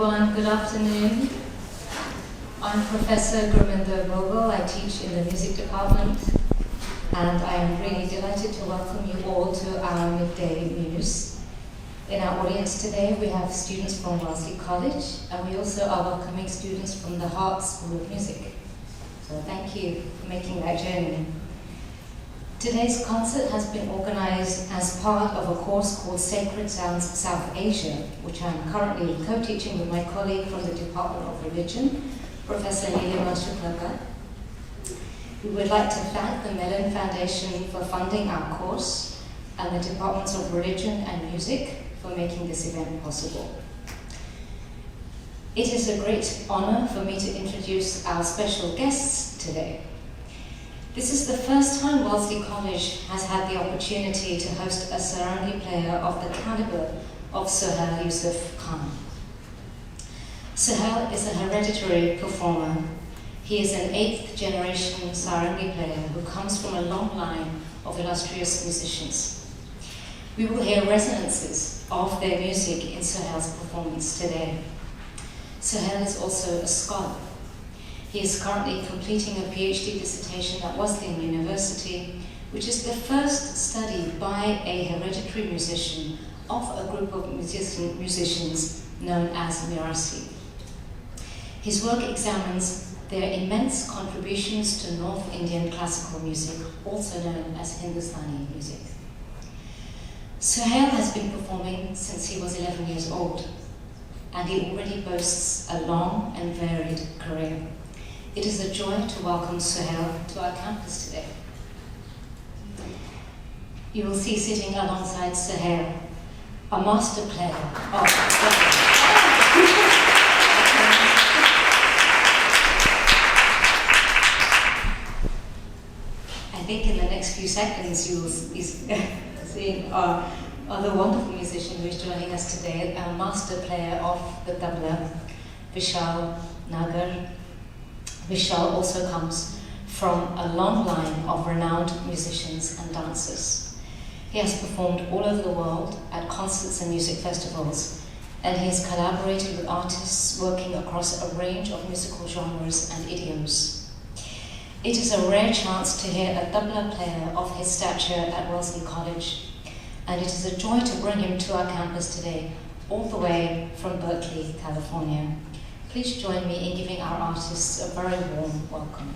everyone. Good afternoon. I'm Professor Gurminder Gogol. I teach in the music department, and I am really delighted to welcome you all to our Midday Muse. In our audience today, we have students from Wellesley College, and we also are welcoming students from the Hart School of Music. So thank you for making that journey. Today's concert has been organized as part of a course called Sacred Sounds South Asia, which I'm currently co-teaching with my colleague from the Department of Religion, Professor Nilima Shuklaka. We would like to thank the Mellon Foundation for funding our course and the Departments of Religion and Music for making this event possible. It is a great honor for me to introduce our special guests today. This is the first time Wellesley College has had the opportunity to host a Sarangi player of the caliber of Suhai Yusuf Khan. Suhai is a hereditary performer. He is an 8th generation Sarangi player who comes from a long line of illustrious musicians. We will hear resonances of their music in Suhai's performance today. Suhai is also a scholar. He is currently completing a PhD dissertation at Wellesley University, which is the first study by a hereditary musician of a group of musicians known as Mirasi. His work examines their immense contributions to North Indian classical music, also known as Hindustani music. Suhai has been performing since he was 11 years old, and he already boasts a long and varied career. It is a joy to welcome Suhai to our campus today. You will see sitting alongside Suhai, a master player of I think in the next few seconds you will see the wonderful musician who is joining us today, our master player of the Tabla, Vishal, Nagar. Vishal also comes from a long line of renowned musicians and dancers. He has performed all over the world at concerts and music festivals, and he has collaborated with artists working across a range of musical genres and idioms. It is a rare chance to hear a tabla player of his stature at Wellesley College, and it is a joy to bring him to our campus today, all the way from Berkeley, California. Please join me in giving our artists a very warm welcome.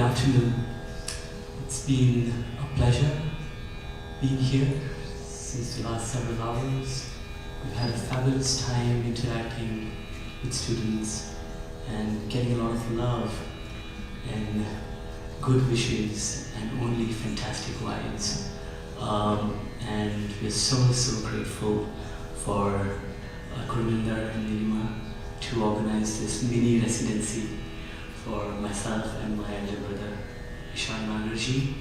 afternoon. It's been a pleasure being here since the last several hours. We've had a fabulous time interacting with students and getting a lot of love and good wishes and only fantastic vibes. And we're so grateful for Gurminder and Nilima to organize this mini residency for myself and my elder brother Vishal Nagarji,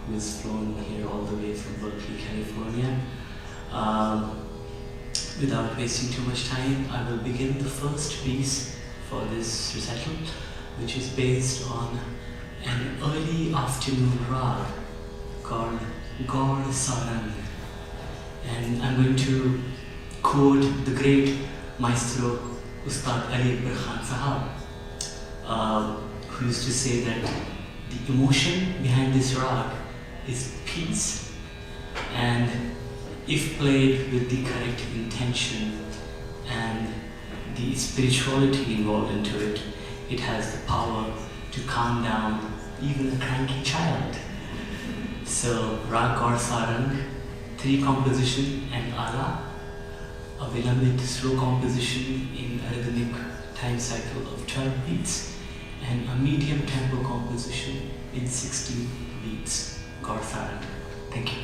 who has flown here all the way from Berkeley, California. Without wasting too much time, I will begin the first piece for this recital, which is based on an early afternoon rag called Gaur Sarang. And I'm going to quote the great maestro Ustad Ali Akbar Khan Sahab, who used to say that the emotion behind this rag is peace, and if played with the correct intention and the spirituality involved into it, it has the power to calm down even a cranky child. So Rag Gaur Sarang, 3 composition and ala, a Vilambit slow composition in a rhythmic time cycle of 12 beats, and a medium tempo composition in 16 beats. Gaur Sarang. Thank you.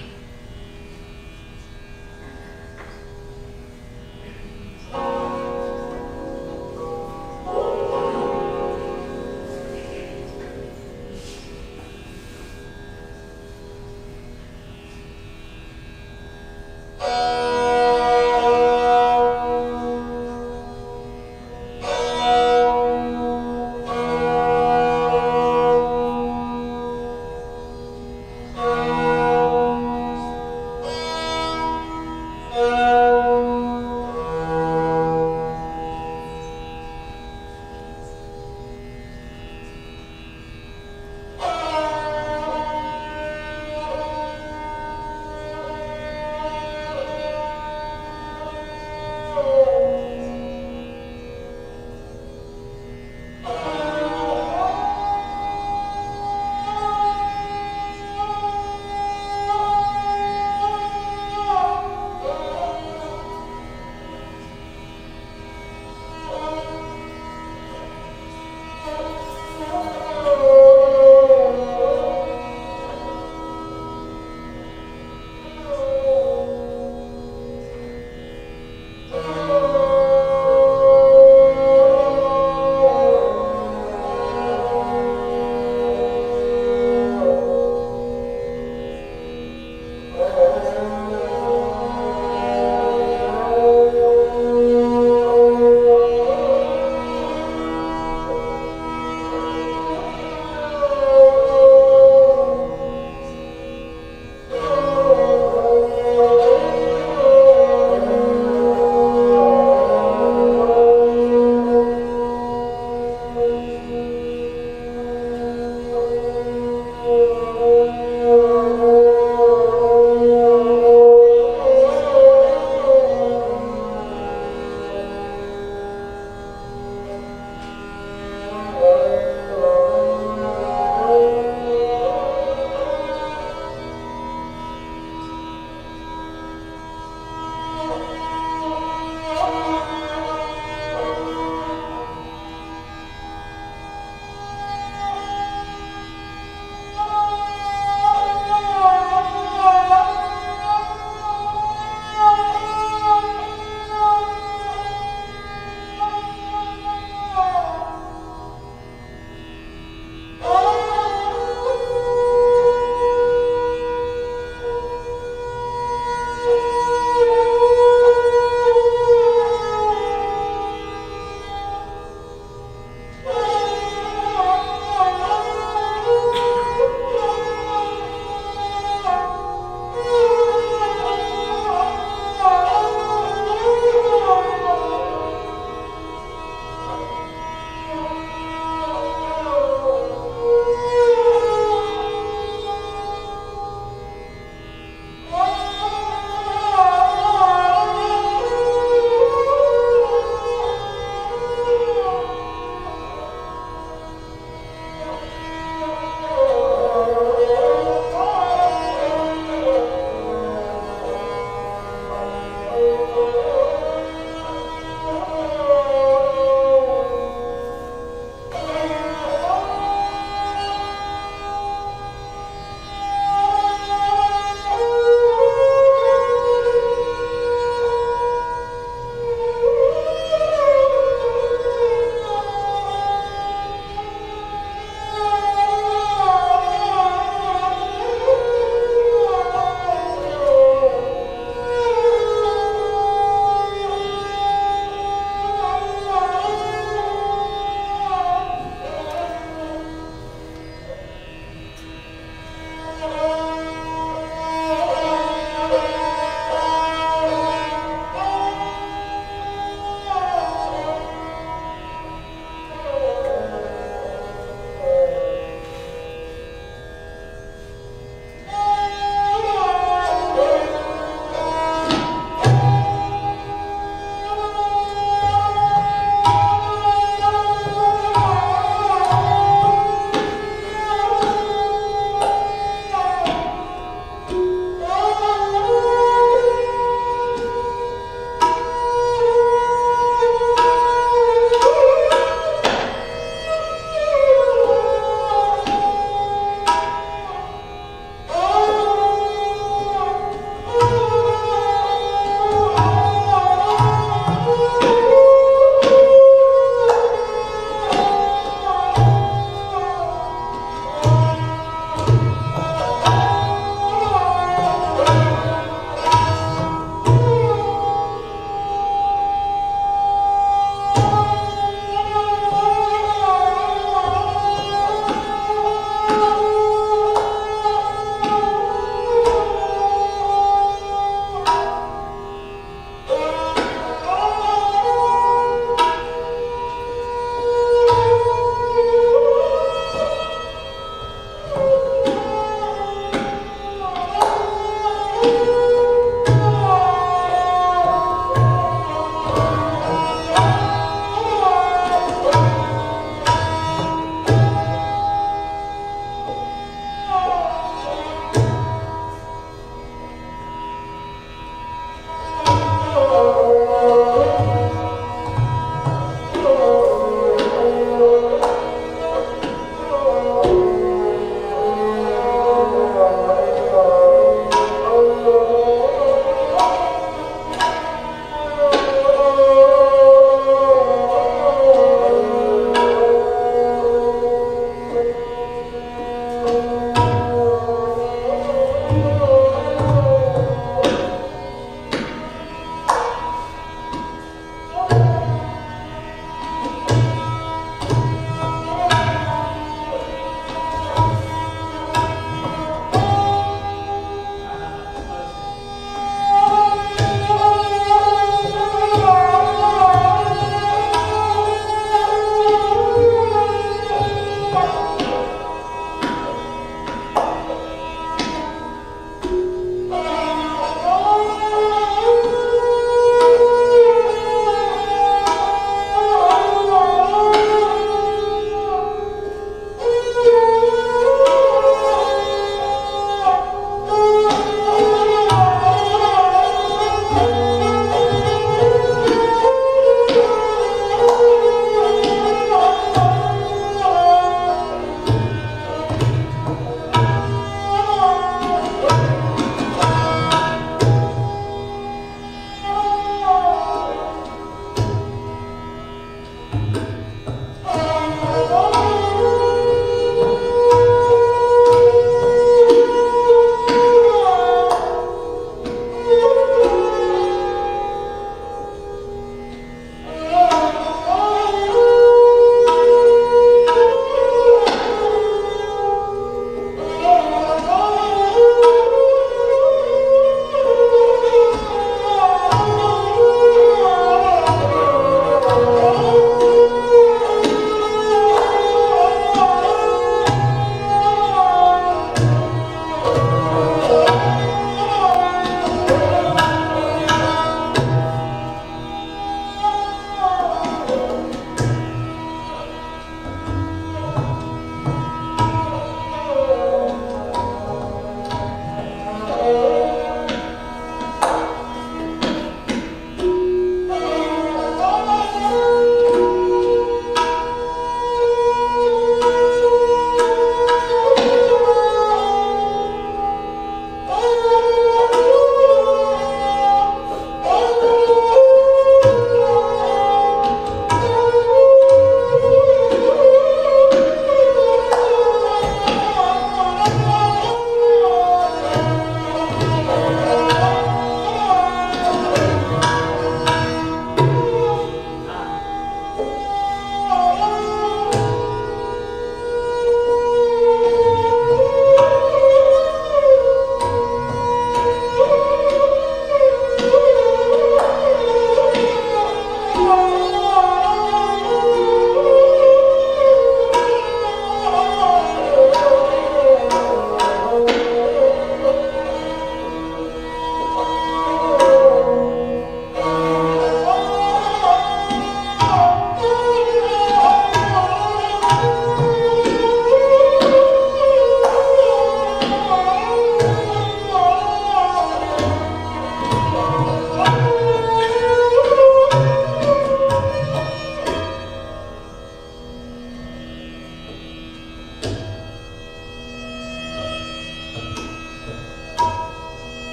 Oh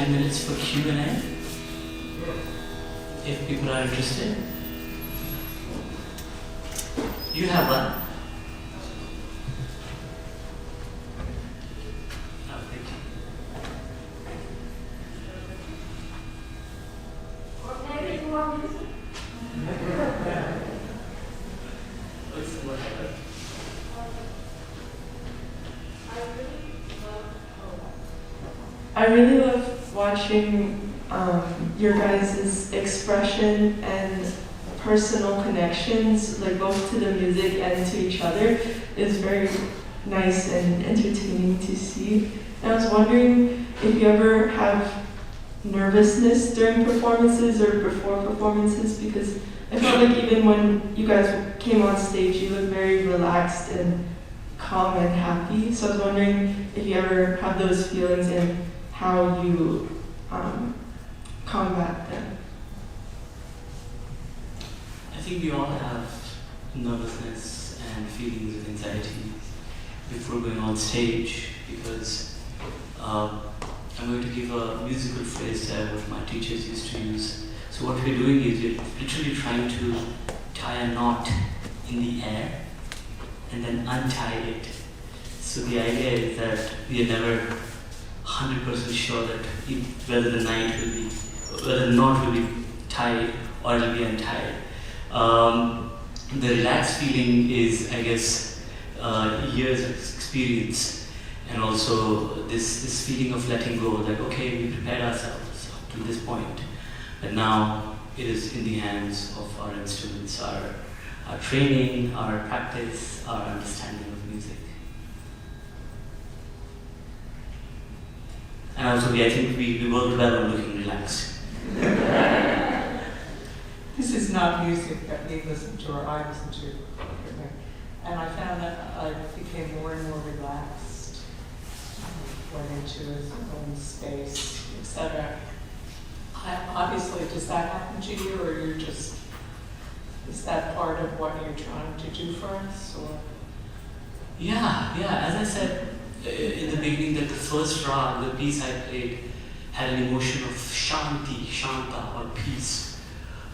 10 minutes for Q&A, if people are interested. You have one. Oh, thank you. I really love watching your guys' expression and personal connections, like both to the music and to each other. It's very nice and entertaining to see. And I was wondering if you ever have nervousness during performances or before performances, because I felt like even when you guys came on stage, you looked very relaxed and calm and happy. So I was wondering if you ever have those feelings and how you combat them. I think we all have nervousness and feelings of anxiety before going on stage, because I'm going to give a musical phrase there what my teachers used to use. So what we're doing is we're literally trying to tie a knot in the air and then untie it. So the idea is that we are never 100% sure that whether the knot will be tied or it will be untied. The relaxed feeling is, I guess, years of experience, and also this feeling of letting go, like, okay, we prepared ourselves up to this point, but now it is in the hands of our instruments, our training, our practice, our understanding of music. And also, I think we worked well on looking relaxed. This is not music that we listen to or I listen to. And I found that I became more and more relaxed, went into his own space, etc. Obviously, does that happen to you, or you're just, is that part of what you're trying to do for us? Or? Yeah, as I said in the beginning, that the first rag, the piece I played, had an emotion of shanti, shanta, or peace.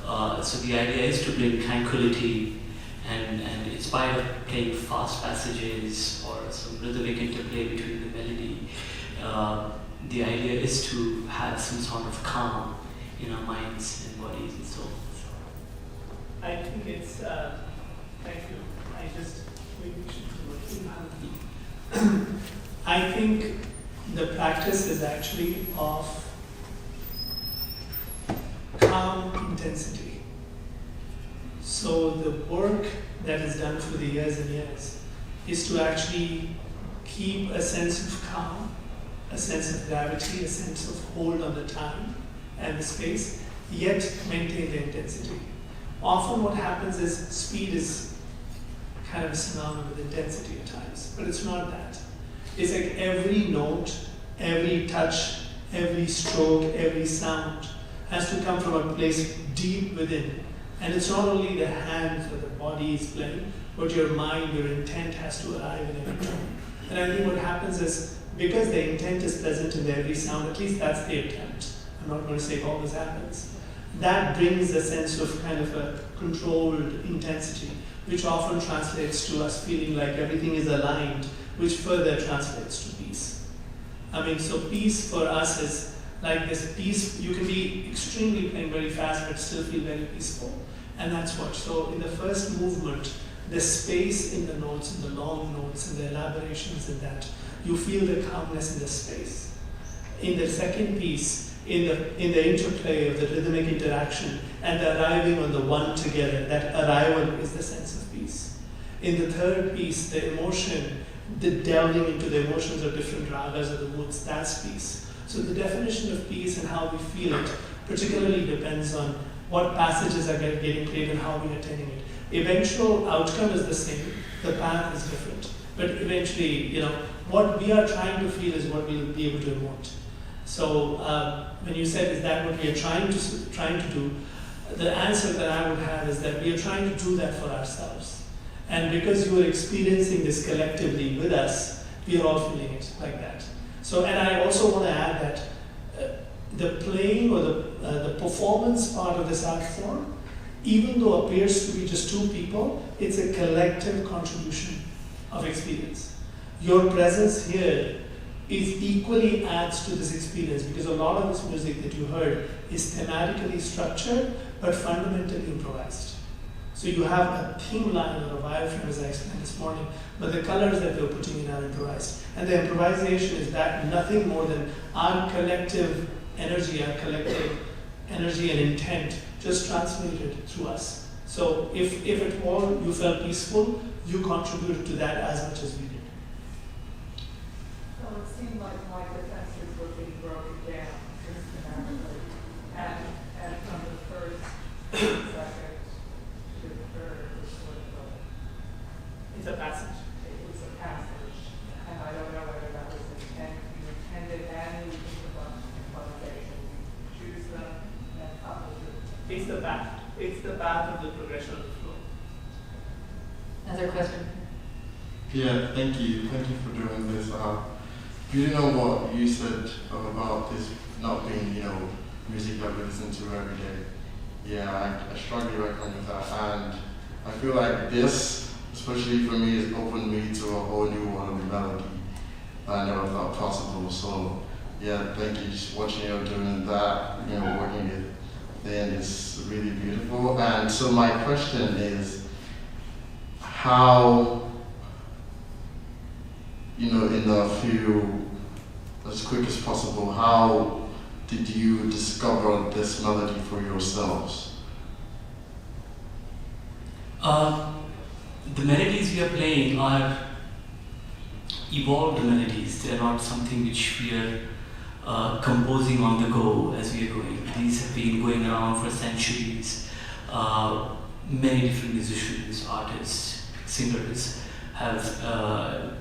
So the idea is to bring tranquility, and in spite of playing fast passages or some rhythmic interplay between the melody, the idea is to have some sort of calm in our minds and bodies and souls. I think it's, thank you. Maybe we should do it. I think the practice is actually of calm intensity. So the work that is done through the years and years is to actually keep a sense of calm, a sense of gravity, a sense of hold on the time and the space, yet maintain the intensity. Often what happens is speed is kind of synonymous with intensity at times, but it's not that. It's like every note, every touch, every stroke, every sound has to come from a place deep within. And it's not only the hands or the body is playing, but your mind, your intent has to arrive in every tone. And I think what happens is, because the intent is present in every sound, at least that's the attempt. I'm not going to say it always happens. That brings a sense of kind of a controlled intensity, which often translates to us feeling like everything is aligned, which further translates to peace. I mean, so peace for us is like this peace. You can be extremely playing very fast, but still feel very peaceful. And that's what. So in the first movement, the space in the notes, in the long notes, and the elaborations in that, you feel the calmness in the space. In the second piece, in the interplay of the rhythmic interaction and the arriving on the one together, that arrival is the sense of peace. In the third piece, the emotion, the delving into the emotions of different ragas or the moods, that's peace. So the definition of peace and how we feel it particularly depends on what passages are getting played and how we are attending it. Eventual outcome is the same, the path is different. But eventually, what we are trying to feel is what we'll be able to emote. So when you said, is that what we are trying to do, the answer that I would have is that we are trying to do that for ourselves. And because you are experiencing this collectively with us, we are all feeling it like that. So, and I also want to add that the playing or the performance part of this art form, even though appears to be just two people, it's a collective contribution of experience. Your presence here is equally adds to this experience, because a lot of this music that you heard is thematically structured but fundamentally improvised. So you have a theme line or a wireframe, as I explained this morning, but the colors that we're putting in are improvised. And the improvisation is that nothing more than our collective energy and intent just translated through us. So if at all you felt peaceful, you contributed to that as much as we did. So it seemed like my defenses were being broken down systematically, and from the first to the second to the third was sort of It's a passage. it was a passage, and I don't know whether that was you intended and you think about improvisation, you choose them and couple them. It's the path. It's the path of the progression of the flow. Another question? Yeah, thank you. Thank you for doing this. Building on what you said about this not being, music that we listen to every day. Yeah, I strongly reckon with that. And I feel like this, especially for me, has opened me to a whole new world of melody that I never thought possible. So, yeah, thank you. Just watching you doing that, working it then is really beautiful. And so my question is, how, in a few, as quick as possible, how did you discover this melody for yourselves? The melodies we are playing are evolved melodies. They are not something which we are composing on the go as we are going. These have been going around for centuries. Many different musicians, artists, singers have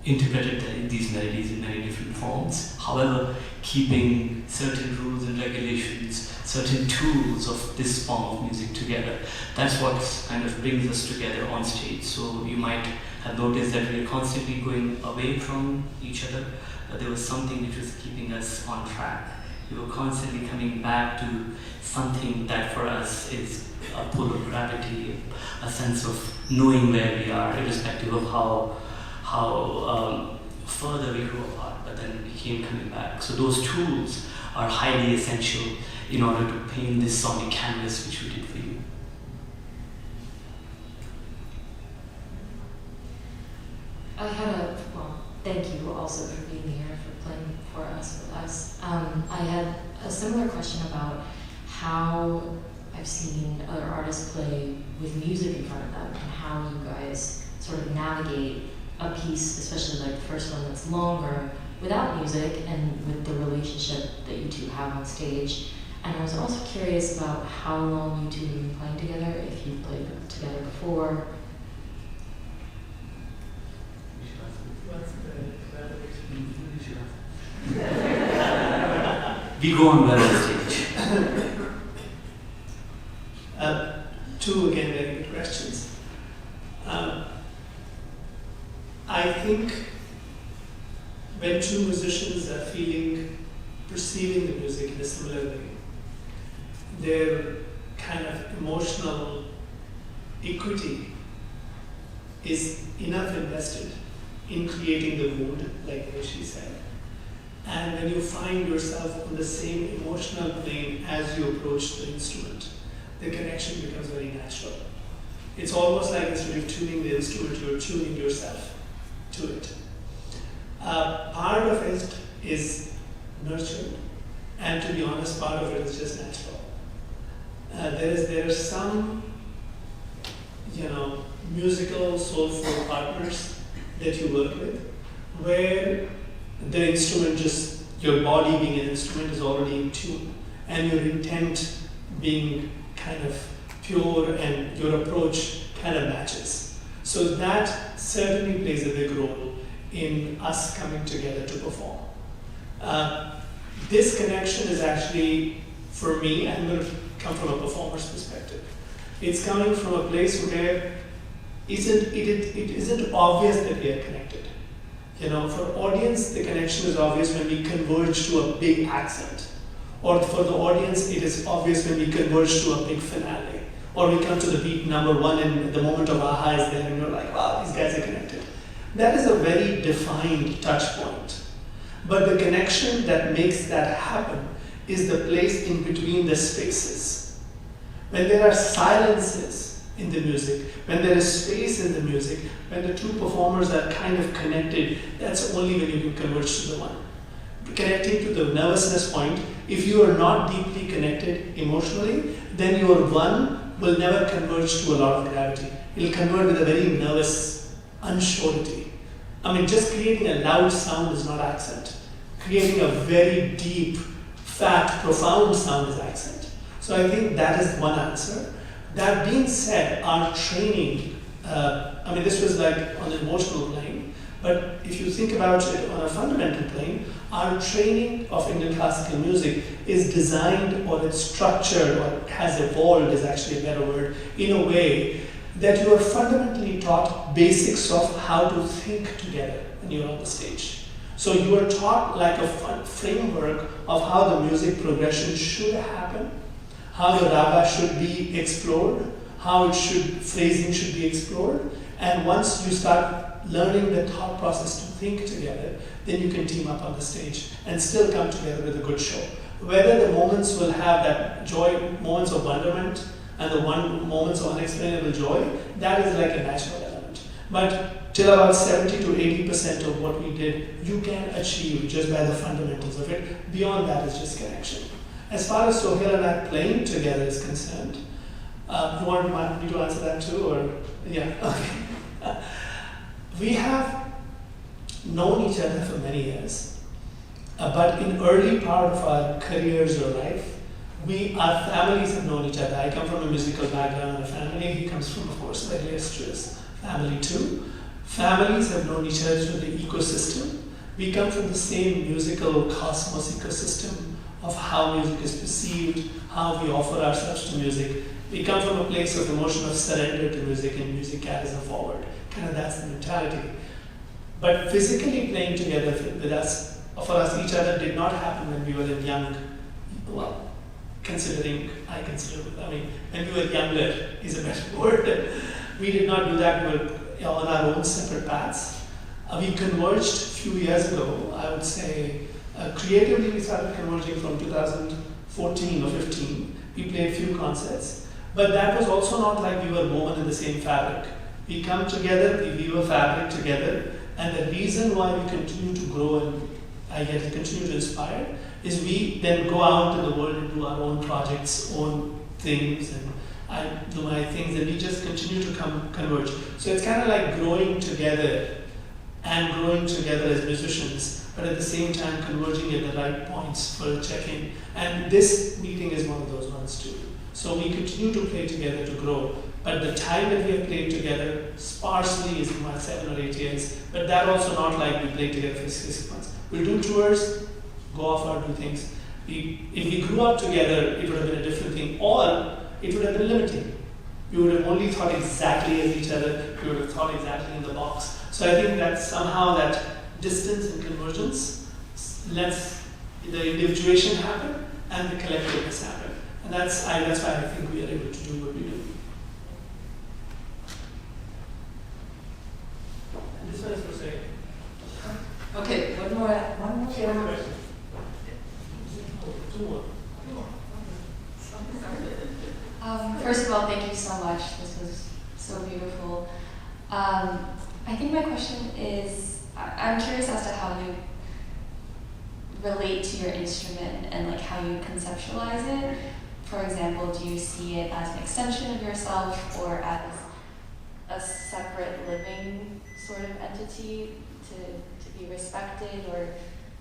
interpreted these melodies in many different forms. However, keeping certain rules and regulations, certain tools of this form of music together. That's what kind of brings us together on stage. So you might have noticed that we are constantly going away from each other. There was something which was keeping us on track. We were constantly coming back to something that for us is a pull of gravity, a sense of knowing where we are, irrespective of how further we grew apart, but then we keep coming back. So those tools are highly essential in order to paint this sonic canvas which we did for you. Thank you also for being here, for playing for us with us. I had a similar question about how I've seen other artists play with music in front of them, and how you guys sort of navigate a piece, especially like the first one that's longer, without music and with the relationship that you two have on stage. And I was also curious about how long you two have been playing together, if you've played together before. We go on well on stage. Two again very good questions. I think when two musicians are perceiving the music in a similar way, their kind of emotional equity is enough invested in creating the mood, like she said. And when you find yourself on the same emotional plane as you approach the instrument, the connection becomes very natural. It's almost like instead of tuning the instrument, you're tuning yourself to it. Part of it is nurtured, and to be honest, part of it is just natural. There are some, musical, soulful partners that you work with, where the instrument your body being an instrument is already in tune, and your intent being kind of pure and your approach kind of matches. So that certainly plays a big role in us coming together to perform. This connection is actually, for me, I'm going to come from a performer's perspective. It's coming from a place where it isn't obvious that we are connected. For audience, the connection is obvious when we converge to a big accent. Or for the audience, it is obvious when we converge to a big finale. Or we come to the beat number one and the moment of aha is there and you're like, wow, these guys are connected. That is a very defined touch point. But the connection that makes that happen is the place in between the spaces. When there are silences in the music, when there is space in the music, when the two performers are kind of connected, that's only when you can converge to the one. Connecting to the nervousness point, if you are not deeply connected emotionally, then your one will never converge to a lot of gravity. It will converge with a very nervous unsurety. I mean, just creating a loud sound is not accent. Creating a very deep, fat, profound sound is accent. So I think that is one answer. That being said, our training, this was like on an emotional plane, but if you think about it on a fundamental plane, our training of Indian classical music is designed or it's structured or has evolved is actually a better word, in a way that you are fundamentally taught basics of how to think together when you're on the stage. So you are taught like a framework of how the music progression should happen, how the raga should be explored, how phrasing should be explored, and once you start learning the thought process to think together, then you can team up on the stage and still come together with a good show. Whether the moments will have that joy, moments of wonderment, and the moments of unexplainable joy, that is like a natural element. But till about 70 to 80% of what we did, you can achieve just by the fundamentals of it. Beyond that is just connection. As far as Sohail and I playing together is concerned, you want me to answer that too, or yeah, okay. We have known each other for many years, but in early part of our careers or life, our families have known each other. I come from a musical background and a family. He comes from, of course, a very illustrious family too. Families have known each other through the ecosystem. We come from the same musical cosmos ecosystem of how music is perceived, how we offer ourselves to music. We come from a place of emotion of surrender to music and music carries us forward. Kind of that's the mentality. But physically playing together with us, for us, each other did not happen when we were young. Well, when we were younger is a better word. We did not do that. We were on our own separate paths. We converged a few years ago, I would say. Creatively, we started converging from 2014 or 15. We played a few concerts. But that was also not like we were woven in the same fabric. We come together, we weave a fabric together, and the reason why we continue to grow and I get to continue to inspire is we then go out in the world and do our own projects, own things, and I do my things, and we just continue to converge. So it's kind of like growing together and growing together as musicians, but at the same time converging at the right points for a check-in. And this meeting is one of those ones too. So we continue to play together to grow. But the time that we have played together sparsely is about 7 or 8 years. But that also not like we played together for 6 months. We'll do tours, go off or do things. If we grew up together, it would have been a different thing. Or it would have been limiting. We would have only thought exactly as each other. We would have thought exactly in the box. So I think that somehow that distance and convergence lets the individuation happen and the collectiveness happen. And that's why I think we are able to do what we do. And this one is for say. Okay, one more. Question. Two more. First of all, thank you so much. This was so beautiful. I think my question is, I'm curious as to how you relate to your instrument and like how you conceptualize it. For example, do you see it as an extension of yourself or as a separate living sort of entity to be respected, or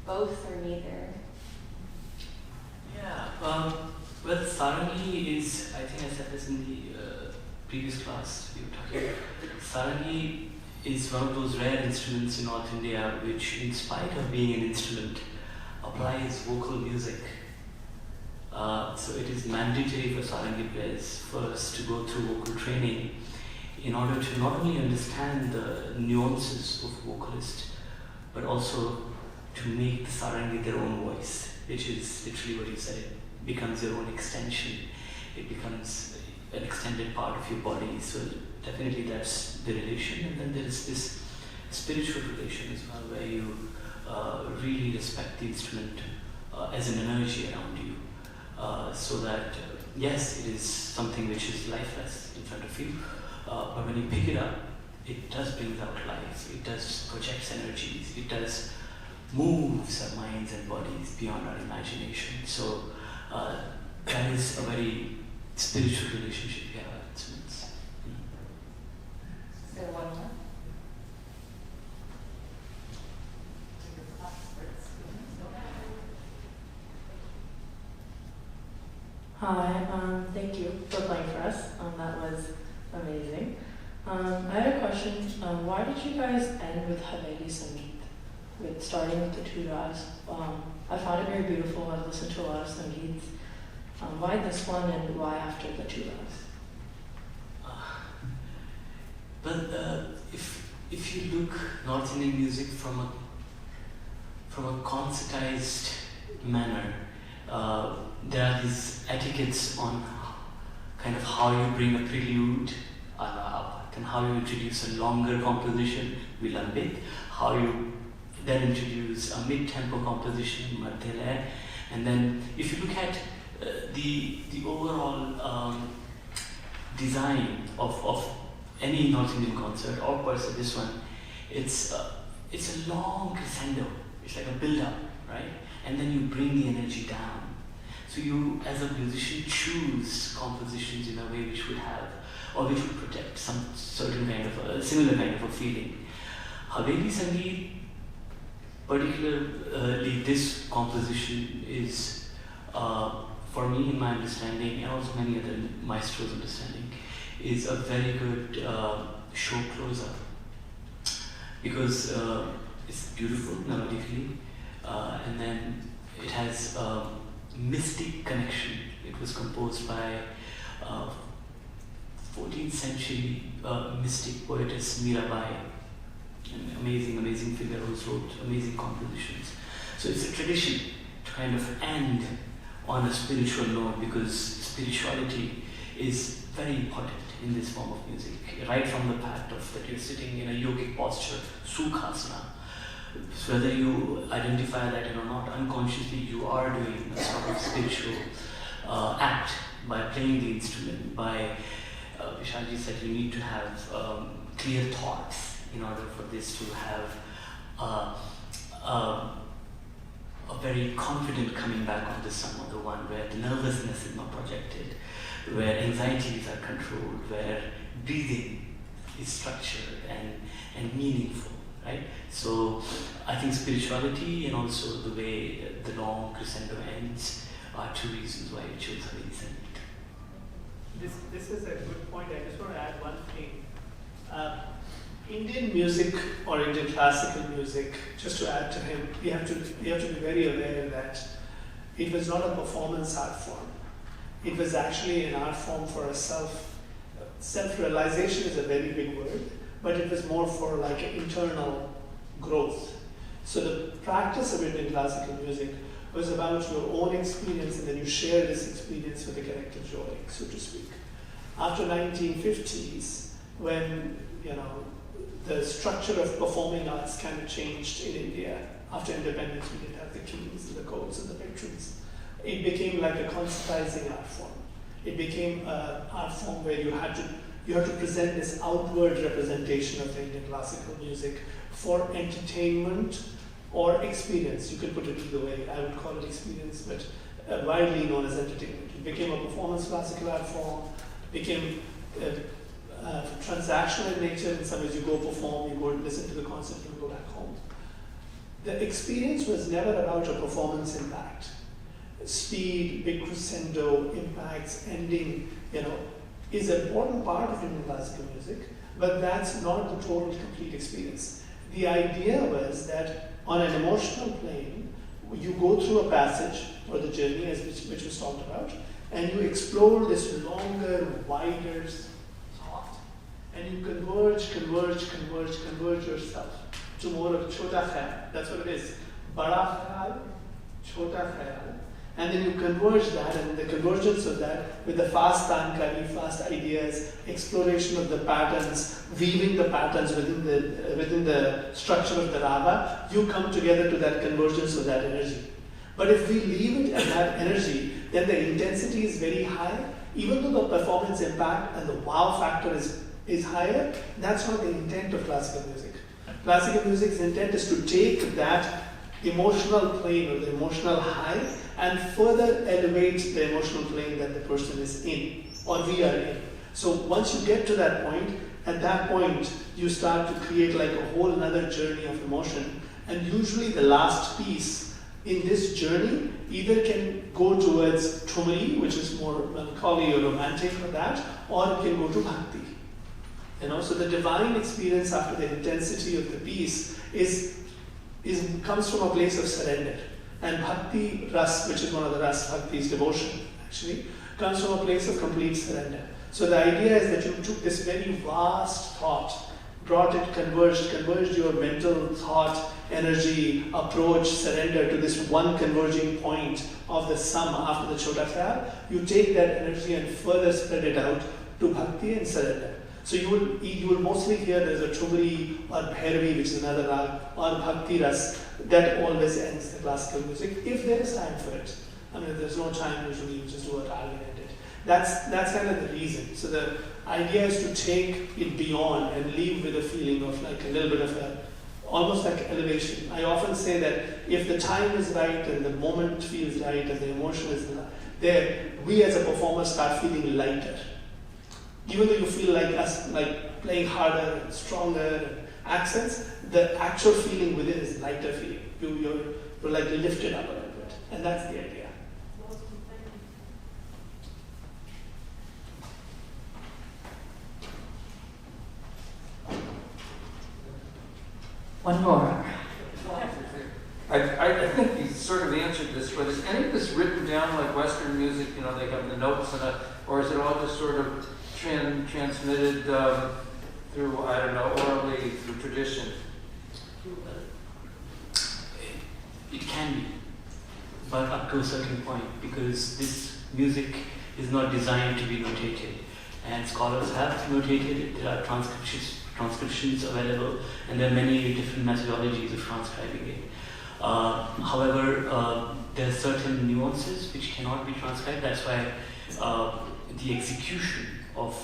both, or neither? Yeah, well, Sarangi is, I think I said this in the previous class we were talking about. Sarangi is one of those rare instruments in North India which, in spite of being an instrument, applies vocal music. So it is mandatory for Sarangi players first to go through vocal training in order to not only understand the nuances of vocalist, but also to make the Sarangi their own voice. which is literally what you said. It becomes your own extension. It becomes an extended part of your body. So definitely that's the relation. And then there is this spiritual relation as well, where you really respect the instrument as an energy around you. So that, yes, it is something which is lifeless in front of you, but when you pick it up, it does bring out life, it does projects energies, it does moves our minds and bodies beyond our imagination. So that is a very spiritual relationship we have with instruments. So one more. Hi, thank you for playing for us. That was amazing. I had a question. Why did you guys end with Haveli Sangeet, with starting with the two rags? I found it very beautiful. I've listened to a lot of Sangeets. Why this one and why after the two rags? But if you look North Indian music from a concertized manner, there are these etiquettes on kind of how you bring a prelude and how you introduce a longer composition, Vilambit, how you then introduce a mid-tempo composition, Madhyalaya, and then if you look at the overall design of any North Indian concert, or per se this one, it's a long crescendo. It's like a build-up, right? And then you bring the energy down. So you, as a musician, choose compositions in a way which would have, or which would protect some certain kind of a similar kind of a feeling. Haveli Sangeet, particularly this composition, is, for me, in my understanding, and also many other maestros' understanding, is a very good show closer, because it's beautiful melodically, and then it has mystic connection. It was composed by 14th century mystic poetess Mirabai, an amazing figure who wrote amazing compositions. So it's a tradition to kind of end on a spiritual note, because spirituality is very important in this form of music, right from the fact of that you're sitting in a yogic posture, sukhasana. So whether you identify that or not, unconsciously you are doing a sort of spiritual act by playing the instrument. By Vishalji said you need to have clear thoughts in order for this to have a very confident coming back onto some other one, where the nervousness is not projected, where anxieties are controlled, where breathing is structured and meaningful. Right? So I think spirituality and also the way the long crescendo ends are two reasons why we chose Haveli Sangeet. This is a good point. I just want to add one thing. Indian music or Indian classical music, just to add to him, we have to be very aware that it was not a performance art form. It was actually an art form for a self-realization is a very big word, but it was more for like an internal growth. So the practice of Indian classical music was about your own experience, and then you share this experience with a collective joy, so to speak. After 1950s, when the structure of performing arts kind of changed in India, after independence we didn't have the kings and the courts and the patrons, it became like a concertizing art form. It became an art form where you had to present this outward representation of the Indian classical music for entertainment or experience. You could put it either way. I would call it experience, but widely known as entertainment. It became a performance classical art form, became transactional in nature. In some ways, you go perform, you go and listen to the concert, you go back home. The experience was never about a performance impact. Speed, big crescendo, impacts, ending, is an important part of Indian classical music, but that's not the total complete experience. The idea was that on an emotional plane, you go through a passage or the journey, which was talked about, and you explore this longer, wider thought, and you converge yourself to more of chota khayal. That's what it is. Bada khayal, chota khayal, and then you converge that, and the convergence of that with the fast tankari, fast ideas, exploration of the patterns, weaving the patterns within the structure of the raga, you come together to that convergence of that energy. But if we leave it at that energy, then the intensity is very high. Even though the performance impact and the wow factor is higher, that's not the intent of classical music. Classical music's intent is to take that emotional plane or the emotional high and further elevate the emotional plane that the person is in or we are in. So once you get to that point, at that point you start to create like a whole another journey of emotion, and usually the last piece in this journey either can go towards Thumri, which is more melancholy or romantic for that, or it can go to Bhakti. So the divine experience after the intensity of the piece comes from a place of surrender. And Bhakti Ras, which is one of the Ras, Bhakti is devotion actually, comes from a place of complete surrender. So the idea is that you took this very vast thought, brought it, converged your mental thought, energy, approach, surrender to this one converging point of the sum after the chota khayal. You take that energy and further spread it out to Bhakti and surrender. So you will mostly hear there's a Thumri or Bhairavi, which is another rag, or Bhakti Ras, that always ends the classical music, if there is time for it. I mean, if there's no time, usually you just do a rag and end it. That's kind of the reason. So the idea is to take it beyond and leave with a feeling of like a little bit of almost like elevation. I often say that if the time is right and the moment feels right and the emotion is there, we as a performer start feeling lighter. Even though you feel like us like playing harder and stronger and accents, the actual feeling within is lighter feeling. You're like lifted up a little bit. And that's the idea. One more. I think you sort of answered this, but is any of this written down like Western music? You know, they have the notes or is it all just sort of transmitted through, I don't know, orally, through tradition? It can be, but up to a certain point, because this music is not designed to be notated, and scholars have notated it. There are transcriptions available, and there are many different methodologies of transcribing it. However, there are certain nuances which cannot be transcribed. That's why the execution of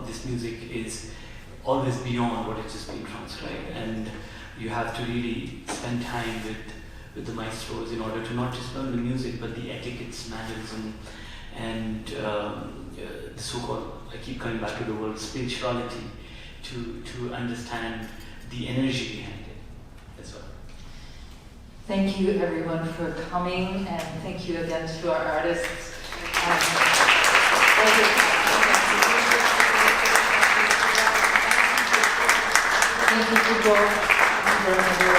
this music is always beyond what is just being transcribed, and you have to really spend time with the maestros in order to not just learn the music, but the etiquettes, mannerism, and the so-called, I keep coming back to the word spirituality, to understand the energy behind it as well. Thank you everyone for coming, and thank you again to our artists. Thank you to both.